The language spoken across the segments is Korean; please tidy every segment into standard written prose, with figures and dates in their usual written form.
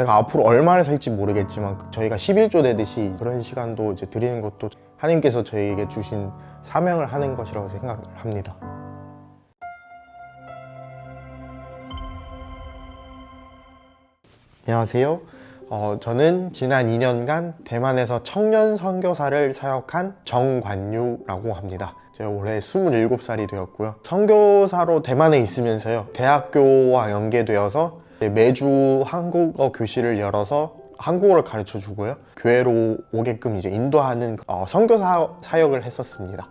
제가 앞으로 얼마나 살지 모르겠지만 저희가 11조 되듯이 그런 시간도 이제 드리는 것도 하나님께서 저희에게 주신 사명을 하는 것이라고 생각을 합니다. 안녕하세요. 저는 지난 2년간 대만에서 청년 선교사를 사역한 정관유라고 합니다. 제가 올해 27살이 되었고요. 선교사로 대만에 있으면서요, 대학교와 연계되어서 매주 한국어 교실을 열어서 한국어를 가르쳐 주고요, 교회로 오게끔 이제 인도하는 선교사 사역을 했었습니다.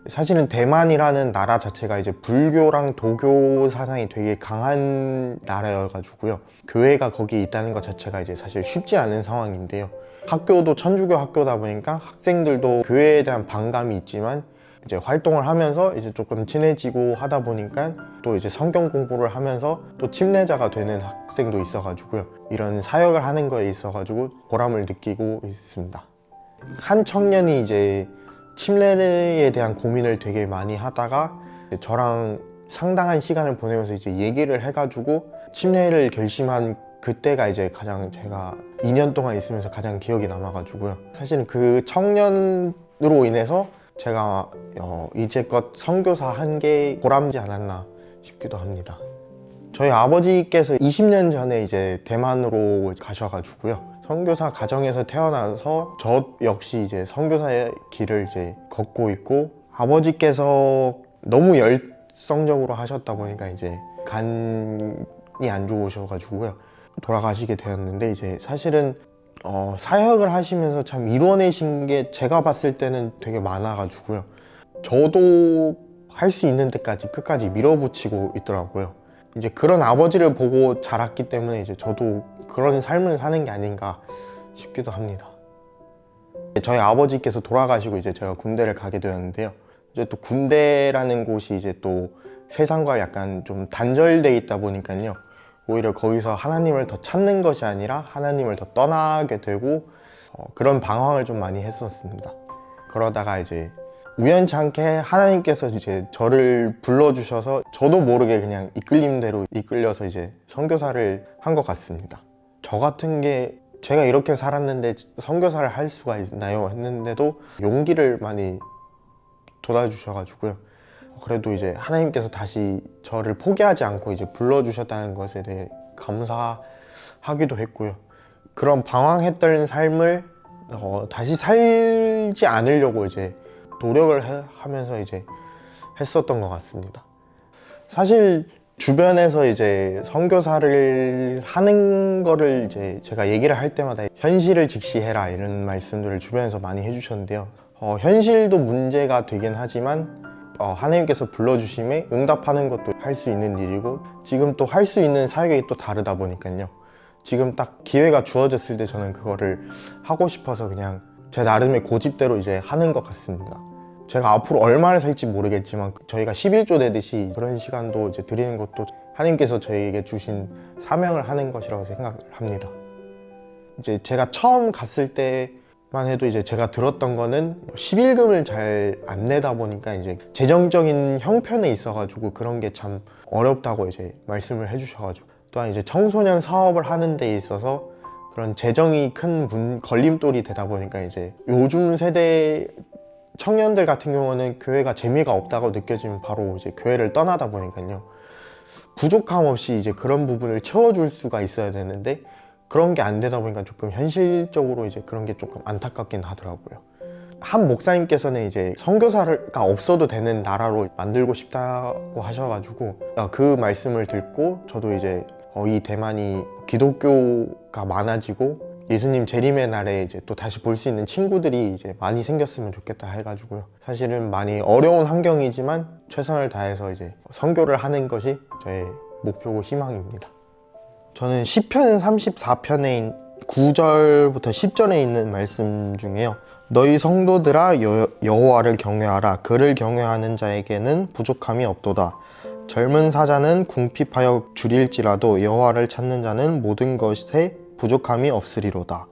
사실은 대만이라는 나라 자체가 이제 불교랑 도교 사상이 되게 강한 나라여가지고요, 교회가 거기에 있다는 것 자체가 이제 사실 쉽지 않은 상황인데요. 학교도 천주교 학교다 보니까 학생들도 교회에 대한 반감이 있지만 이제 활동을 하면서 이제 조금 친해지고 하다 보니까 또 이제 성경 공부를 하면서 또 침례자가 되는 학생도 있어가지고요, 이런 사역을 하는 거에 있어가지고 보람을 느끼고 있습니다. 한 청년이 이제 침례에 대한 고민을 되게 많이 하다가 저랑 상당한 시간을 보내면서 이제 얘기를 해가지고 침례를 결심한 그때가 이제 가장 제가 2년 동안 있으면서 가장 기억이 남아가지고요, 사실은 그 청년으로 인해서 제가 이제껏 선교사 한 게 보람지 않았나 싶기도 합니다. 저희 아버지께서 20년 전에 이제 대만으로 가셔가지고요, 선교사 가정에서 태어나서 저 역시 이제 선교사의 길을 이제 걷고 있고, 아버지께서 너무 열성적으로 하셨다 보니까 이제 간이 안 좋으셔가지고요, 돌아가시게 되었는데, 이제 사실은 사역을 하시면서 참 이뤄내신 게 제가 봤을 때는 되게 많아가지고요, 저도 할 수 있는 데까지 끝까지 밀어붙이고 있더라고요. 이제 그런 아버지를 보고 자랐기 때문에 이제 저도 그런 삶을 사는 게 아닌가 싶기도 합니다. 저희 아버지께서 돌아가시고 이제 제가 군대를 가게 되었는데요, 이제 또 군대라는 곳이 이제 또 세상과 약간 좀 단절돼 있다 보니까요, 오히려 거기서 하나님을 더 찾는 것이 아니라 하나님을 더 떠나게 되고 그런 방황을 좀 많이 했었습니다. 그러다가 이제 우연치 않게 하나님께서 이제 저를 불러주셔서 저도 모르게 그냥 이끌림대로 이끌려서 이제 선교사를 한 것 같습니다. 저 같은 게 제가 이렇게 살았는데 선교사를 할 수가 있나요? 했는데도 용기를 많이 돋아주셔가지고요, 그래도 이제 하나님께서 다시 저를 포기하지 않고 이제 불러주셨다는 것에 대해 감사하기도 했고요, 그런 방황했던 삶을 다시 살지 않으려고 이제 노력을 하면서 이제 했었던 것 같습니다. 사실 주변에서 이제 선교사를 하는 거를 이제 제가 얘기를 할 때마다 현실을 직시해라 이런 말씀들을 주변에서 많이 해주셨는데요, 현실도 문제가 되긴 하지만 하나님께서 불러주심에 응답하는 것도 할 수 있는 일이고, 지금 또 할 수 있는 사역이 또 다르다 보니까요, 지금 딱 기회가 주어졌을 때 저는 그거를 하고 싶어서 그냥 제 나름의 고집대로 이제 하는 것 같습니다. 제가 앞으로 얼마나 살지 모르겠지만 저희가 11조 되듯이 그런 시간도 이제 드리는 것도 하나님께서 저희에게 주신 사명을 하는 것이라고 생각을 합니다. 이제 제가 처음 갔을 때만 해도 이제 제가 들었던 거는 11금을 잘 안 내다 보니까 이제 재정적인 형편에 있어가지고 그런 게 참 어렵다고 이제 말씀을 해주셔가지고, 또한 이제 청소년 사업을 하는 데 있어서 그런 재정이 큰 걸림돌이 되다 보니까 이제 요즘 세대 청년들 같은 경우는 교회가 재미가 없다고 느껴지면 바로 이제 교회를 떠나다 보니까요, 부족함 없이 이제 그런 부분을 채워줄 수가 있어야 되는데 그런 게 안 되다 보니까 조금 현실적으로 이제 그런 게 조금 안타깝긴 하더라고요. 한 목사님께서는 이제 선교사가 없어도 되는 나라로 만들고 싶다고 하셔가지고 그 말씀을 듣고 저도 이제 이 대만이 기독교가 많아지고 예수님 재림의 날에 이제 또 다시 볼 수 있는 친구들이 이제 많이 생겼으면 좋겠다 해가지고요, 사실은 많이 어려운 환경이지만 최선을 다해서 이제 선교를 하는 것이 저의 목표고 희망입니다. 저는 시편 34편에 9절부터 10절에 있는 말씀 중에요, 너희 성도들아 여호와를 경외하라. 그를 경외하는 자에게는 부족함이 없도다. 젊은 사자는 궁핍하여 줄일지라도 여호와를 찾는 자는 모든 것에 부족함이 없으리로다.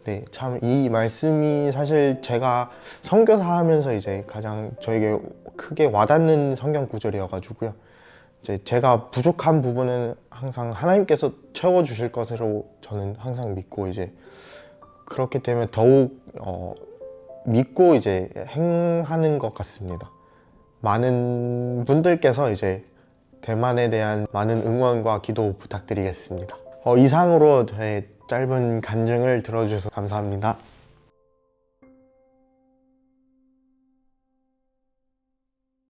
네, 참 이 말씀이 사실 제가 선교사 하면서 이제 가장 저에게 크게 와닿는 성경 구절이어가지고요, 이제 제가 부족한 부분은 항상 하나님께서 채워주실 것으로 저는 항상 믿고 이제 그렇기 때문에 더욱 믿고 이제 행하는 것 같습니다. 많은 분들께서 이제 대만에 대한 많은 응원과 기도 부탁드리겠습니다. 이상으로 저의 짧은 간증을 들어주셔서 감사합니다.